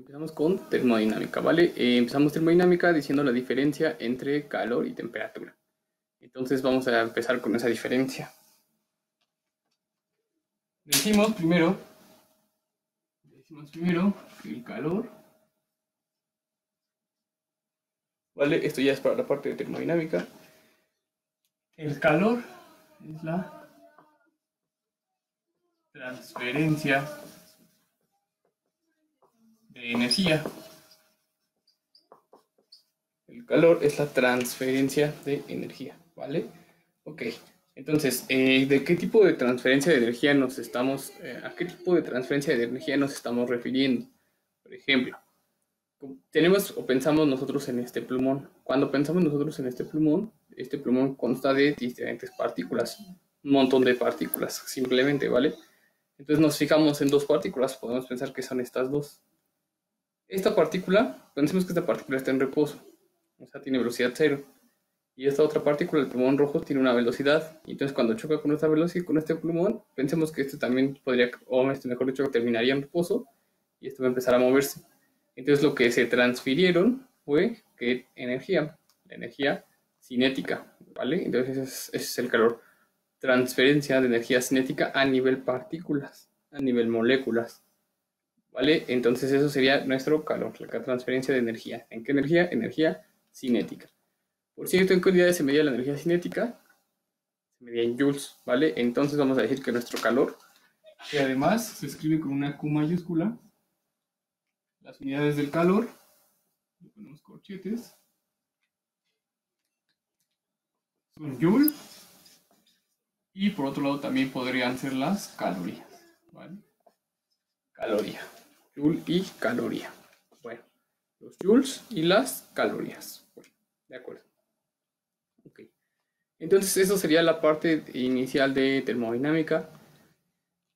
Empezamos con termodinámica, ¿vale? Empezamos termodinámica diciendo la diferencia entre calor y temperatura. Entonces vamos a empezar con esa diferencia. Decimos primero que el calor, ¿vale? Esto ya es para la parte de termodinámica. El calor es la transferencia de energía. El calor es la transferencia de energía, ¿vale? Ok, entonces, ¿de qué tipo de transferencia de energía a qué tipo de transferencia de energía nos estamos refiriendo? Por ejemplo, tenemos o pensamos nosotros en este plumón. Cuando pensamos nosotros en este plumón consta de diferentes partículas, un montón de partículas, simplemente, ¿vale? Entonces nos fijamos en dos partículas, podemos pensar que son estas dos. Pensemos que esta partícula está en reposo, o sea, tiene velocidad cero. Y esta otra partícula, el plumón rojo, tiene una velocidad. Y entonces cuando choca con esta velocidad, con este plumón, pensemos que este también podría, o mejor dicho, terminaría en reposo y esto va a empezar a moverse. Entonces lo que se transfirieron fue la energía cinética, ¿vale? Entonces ese es el calor. Transferencia de energía cinética a nivel partículas, a nivel moléculas, ¿vale? Entonces eso sería nuestro calor, la transferencia de energía. ¿En qué energía? Energía cinética. Por cierto, en qué unidades se medía la energía cinética, se medía en joules, ¿vale? Entonces vamos a decir que nuestro calor, que además se escribe con una Q mayúscula, las unidades del calor, le ponemos corchetes, son joule, y por otro lado también podrían ser las calorías, ¿vale? Caloría, joule y caloría. Bueno, los joules y las calorías. Bueno, de acuerdo. Ok. Entonces eso sería la parte inicial de termodinámica.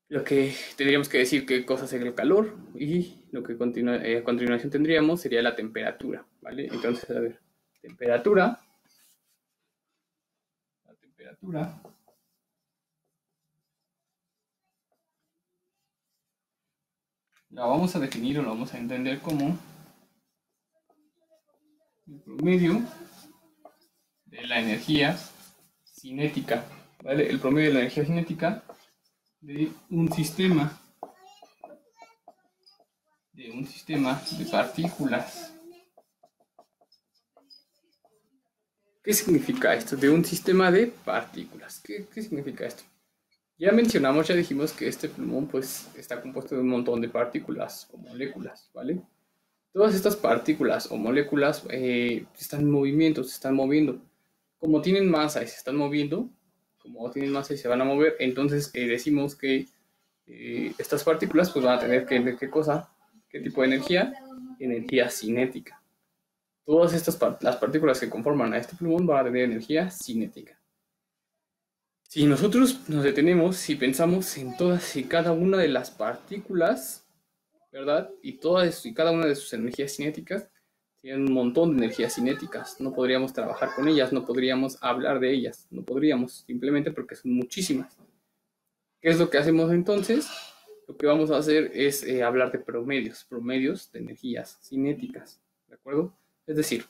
Lo que tendríamos que decir qué cosa sería el calor y lo que a continuación tendríamos sería la temperatura, ¿vale? Entonces, a ver, la temperatura la vamos a definir o la vamos a entender como el promedio de la energía cinética, ¿vale? El promedio de la energía cinética de un sistema de partículas. ¿Qué significa esto? De un sistema de partículas. ¿Qué significa esto? Ya dijimos que este plumón pues está compuesto de un montón de partículas o moléculas, ¿vale? Todas estas partículas o moléculas están en movimiento, se están moviendo. Como tienen masa y se están moviendo, como tienen masa y se van a mover, entonces decimos que estas partículas pues van a tener ¿qué cosa? ¿Qué tipo de energía? Energía cinética. Todas las partículas que conforman a este plumón van a tener energía cinética. Si nosotros nos detenemos y pensamos en todas y cada una de las partículas, ¿verdad? Y todas y cada una de sus energías cinéticas, tienen un montón de energías cinéticas. No podríamos trabajar con ellas, no podríamos hablar de ellas, no podríamos, simplemente porque son muchísimas. ¿Qué es lo que hacemos entonces? Lo que vamos a hacer es hablar de promedios de energías cinéticas, ¿de acuerdo? Es decir,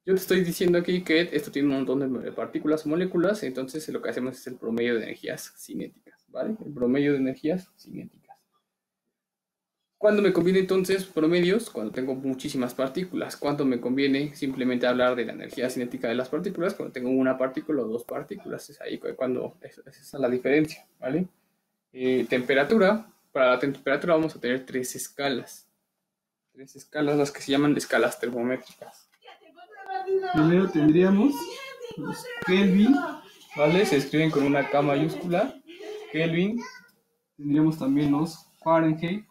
yo te estoy diciendo aquí que esto tiene un montón de partículas o moléculas, entonces lo que hacemos es el promedio de energías cinéticas, ¿vale? El promedio de energías cinéticas. ¿Cuándo me conviene entonces promedios? Cuando tengo muchísimas partículas. ¿Cuándo me conviene simplemente hablar de la energía cinética de las partículas? Cuando tengo una partícula o dos partículas. Es ahí cuando esa es la diferencia, ¿vale? Temperatura. Para la temperatura vamos a tener tres escalas. Tres escalas, las que se llaman escalas termométricas. Primero tendríamos los Kelvin, ¿vale? Se escriben con una K mayúscula. Kelvin. Tendríamos también los Fahrenheit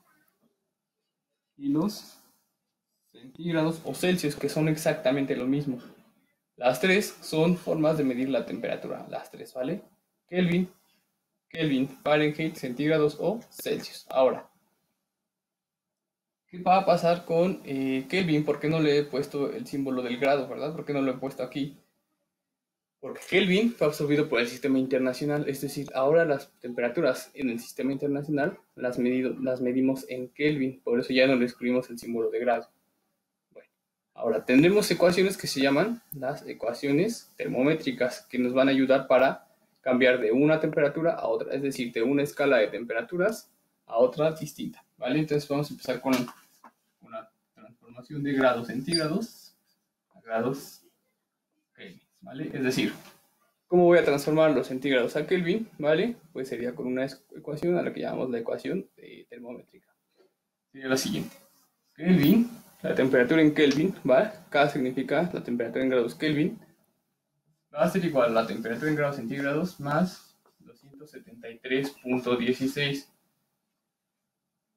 y los centígrados o Celsius, que son exactamente lo mismo. Las tres son formas de medir la temperatura, las tres, ¿vale? Kelvin, Fahrenheit, centígrados o Celsius. Ahora, ¿qué va a pasar con Kelvin? ¿Por qué no le he puesto el símbolo del grado, verdad? ¿Por qué no lo he puesto aquí? Porque Kelvin fue absorbido por el sistema internacional, es decir, ahora las temperaturas en el sistema internacional las medimos en Kelvin, por eso ya no le escribimos el símbolo de grado. Bueno, ahora tendremos ecuaciones que se llaman las ecuaciones termométricas, que nos van a ayudar para cambiar de una temperatura a otra, es decir, de una escala de temperaturas a otra distinta, ¿vale? Entonces vamos a empezar con una transformación de grados centígrados a grados Kelvin, ¿vale? Es decir, ¿cómo voy a transformar los centígrados a Kelvin? ¿Vale? Pues sería con una ecuación a la que llamamos la ecuación termométrica. Sería la siguiente. Kelvin, la temperatura en Kelvin, ¿vale? K significa la temperatura en grados Kelvin, va a ser igual a la temperatura en grados centígrados más 273.16.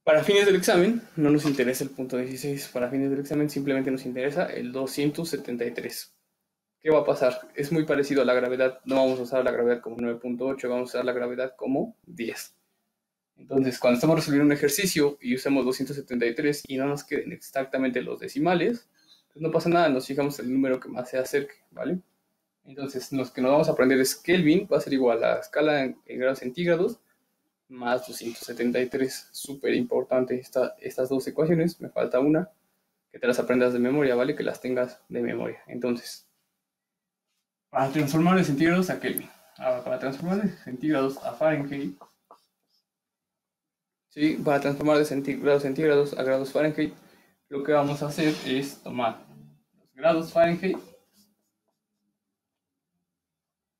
Para fines del examen, no nos interesa el punto 16. Para fines del examen simplemente nos interesa el 273. ¿Qué va a pasar? Es muy parecido a la gravedad. No vamos a usar la gravedad como 9.8, vamos a usar la gravedad como 10. Entonces, cuando estamos resolviendo un ejercicio y usamos 273 y no nos queden exactamente los decimales, pues no pasa nada, nos fijamos en el número que más se acerque, ¿vale? Entonces, lo que nos vamos a aprender es Kelvin va a ser igual a la escala en grados centígrados más 273. Súper importante estas dos ecuaciones. Me falta una, que te las aprendas de memoria, ¿vale? Que las tengas de memoria. Entonces, para transformar de centígrados a Kelvin. Ahora, para transformar de centígrados a Fahrenheit, ¿sí? Para transformar de grados centígrados a grados Fahrenheit, lo que vamos a hacer es tomar los grados Fahrenheit,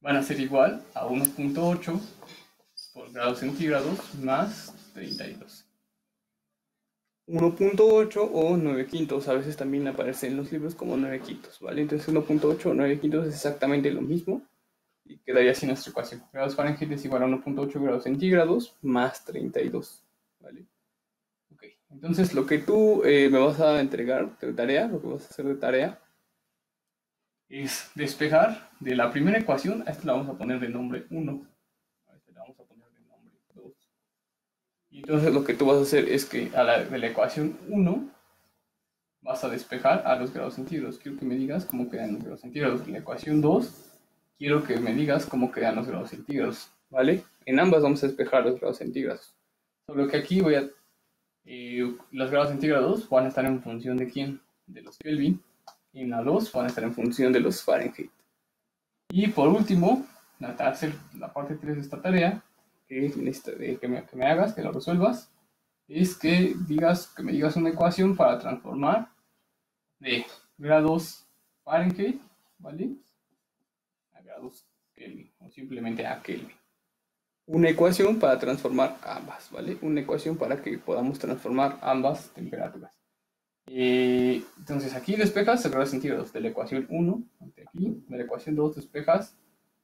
van a ser igual a 1.8 por grados centígrados más 32. 1.8 o 9 quintos, a veces también aparece en los libros como 9 quintos, ¿vale? Entonces 1.8 o 9 quintos es exactamente lo mismo y quedaría así nuestra ecuación. Grados Fahrenheit es igual a 1.8 grados centígrados más 32, ¿vale? Ok, entonces lo que tú me vas a entregar de tarea, lo que vas a hacer de tarea, es despejar de la primera ecuación, a esta la vamos a poner de nombre 1, a esta la vamos a poner de nombre 2. Y entonces lo que tú vas a hacer es que de la ecuación 1 vas a despejar a los grados centígrados. Quiero que me digas cómo quedan los grados centígrados. En la ecuación 2 quiero que me digas cómo quedan los grados centígrados, ¿vale? En ambas vamos a despejar los grados centígrados. Solo que aquí los grados centígrados van a estar en función de quién, de los Kelvin, y en la 2 van a estar en función de los Fahrenheit. Y por último, la parte 3 de esta tarea, que me hagas, que lo resuelvas, es que me digas una ecuación para transformar de grados Fahrenheit, ¿vale? A grados Kelvin, o simplemente a Kelvin. Una ecuación para transformar ambas, ¿vale? Una ecuación para que podamos transformar ambas temperaturas. Entonces aquí despejas a grados centígrados de la ecuación 1, aquí, de la ecuación 2 despejas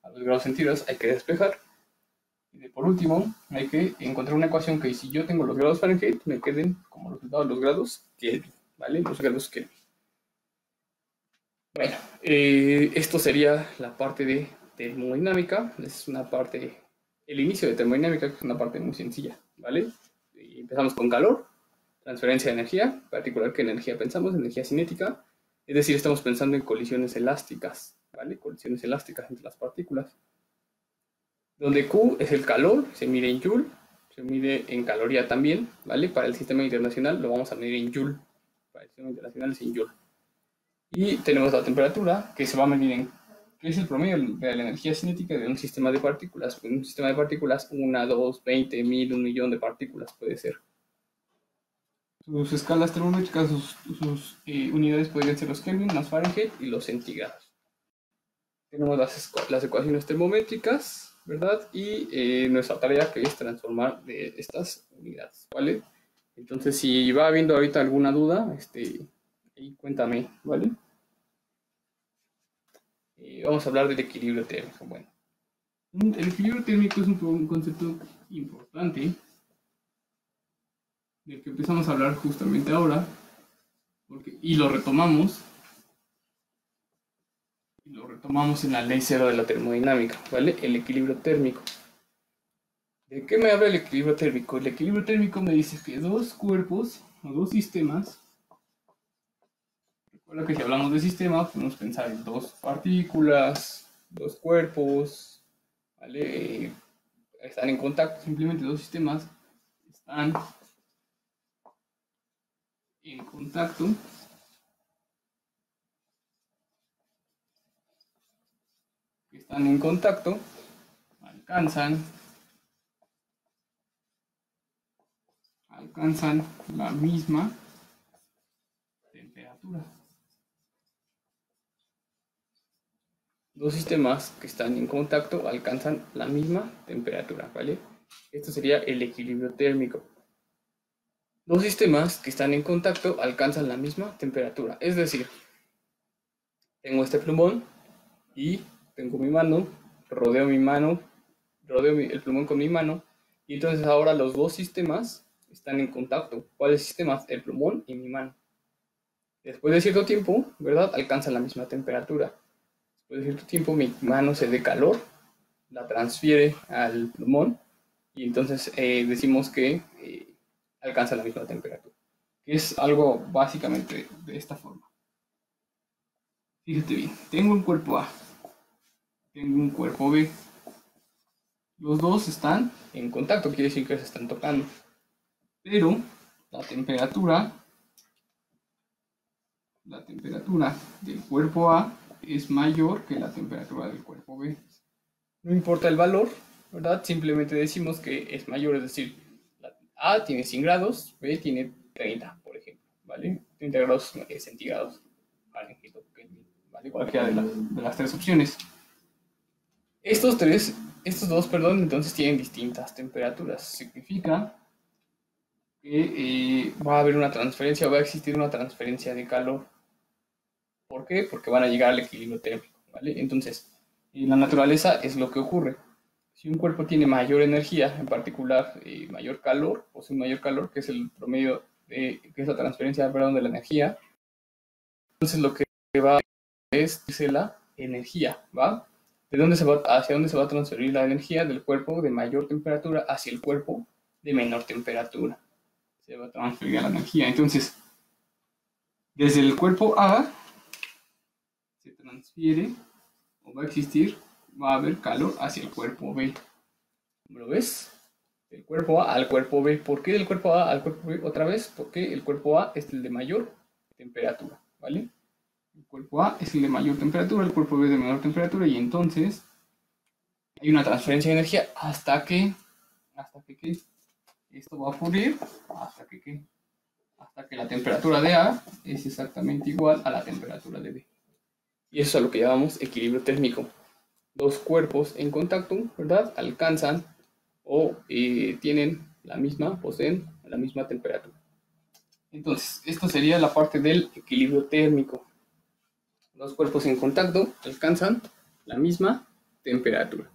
a los grados centígrados, hay que despejar. Y por último, hay que encontrar una ecuación que si yo tengo los grados Fahrenheit, me queden como resultado los grados Kelvin, ¿vale? Los grados Kelvin. Bueno, esto sería la parte de termodinámica. Es una parte, el inicio de termodinámica, que es una parte muy sencilla, ¿vale? Y empezamos con calor, transferencia de energía, en particular ¿qué energía pensamos? Energía cinética, es decir, estamos pensando en colisiones elásticas, ¿vale? Colisiones elásticas entre las partículas. Donde Q es el calor, se mide en Joule, se mide en caloría también, ¿vale? Para el sistema internacional lo vamos a medir en Joule, para el sistema internacional es en Joule. Y tenemos la temperatura, que se va a medir en, que es el promedio de la energía cinética de un sistema de partículas. En un sistema de partículas, 1, 2, 20, 1000, 1.000.000 de partículas puede ser. Sus escalas termométricas, sus unidades podrían ser los Kelvin, los Fahrenheit y los centígrados. Tenemos las ecuaciones termométricas, ¿verdad? Y nuestra tarea que es transformar de estas unidades, ¿vale? Entonces, si va habiendo ahorita alguna duda, ahí cuéntame, ¿vale? Vamos a hablar del equilibrio térmico. Bueno, el equilibrio térmico es un concepto importante del que empezamos a hablar justamente ahora, y lo retomamos en la ley cero de la termodinámica, ¿vale? El equilibrio térmico. ¿De qué me habla el equilibrio térmico? El equilibrio térmico me dice que dos cuerpos o dos sistemas, recuerda que si hablamos de sistema podemos pensar en dos partículas, dos cuerpos, ¿vale? Están en contacto, simplemente dos sistemas están en contacto. Están en contacto, alcanzan la misma temperatura. Dos sistemas que están en contacto alcanzan la misma temperatura, ¿vale? Esto sería el equilibrio térmico. Dos sistemas que están en contacto alcanzan la misma temperatura. Es decir, tengo este plumón y tengo mi mano, rodeo el plumón con mi mano, y entonces ahora los dos sistemas están en contacto. ¿Cuáles sistemas? El plumón y mi mano. Después de cierto tiempo, ¿verdad? Alcanzan la misma temperatura. Después de cierto tiempo mi mano se dé calor, la transfiere al plumón y entonces decimos que alcanza la misma temperatura. Es algo básicamente de esta forma. Fíjate bien, tengo un cuerpo A, tengo un cuerpo B. Los dos están en contacto, quiere decir que se están tocando. Pero la temperatura del cuerpo A es mayor que la temperatura del cuerpo B. No importa el valor, ¿verdad? Simplemente decimos que es mayor, es decir, A tiene 100 grados, B tiene 30, por ejemplo, ¿vale? 30 grados centígrados, Fahrenheit, ¿vale? Cualquiera de las tres opciones. Estos dos, entonces tienen distintas temperaturas. Significa que va a haber una transferencia, va a existir una transferencia de calor. ¿Por qué? Porque van a llegar al equilibrio térmico, ¿vale? Entonces, en la naturaleza es lo que ocurre. Si un cuerpo tiene mayor energía, en particular mayor calor, posee mayor calor, que es el promedio, que es la transferencia, perdón, de la energía, entonces lo que va a es la energía, ¿va? ¿Hacia dónde se va a transferir la energía? Del cuerpo de mayor temperatura hacia el cuerpo de menor temperatura. Se va a transferir la energía. Entonces, desde el cuerpo A se transfiere, o va a existir, va a haber calor hacia el cuerpo B. ¿Lo ves? Del cuerpo A al cuerpo B. ¿Por qué del cuerpo A al cuerpo B otra vez? Porque el cuerpo A es el de mayor temperatura, ¿vale? El cuerpo A es el de mayor temperatura, el cuerpo B es de menor temperatura, y entonces hay una transferencia de energía hasta que esto va a ocurrir, hasta que la temperatura de A es exactamente igual a la temperatura de B. Y eso es a lo que llamamos equilibrio térmico. Dos cuerpos en contacto, ¿verdad? Alcanzan o poseen la misma temperatura. Entonces, esto sería la parte del equilibrio térmico. Dos cuerpos en contacto alcanzan la misma temperatura.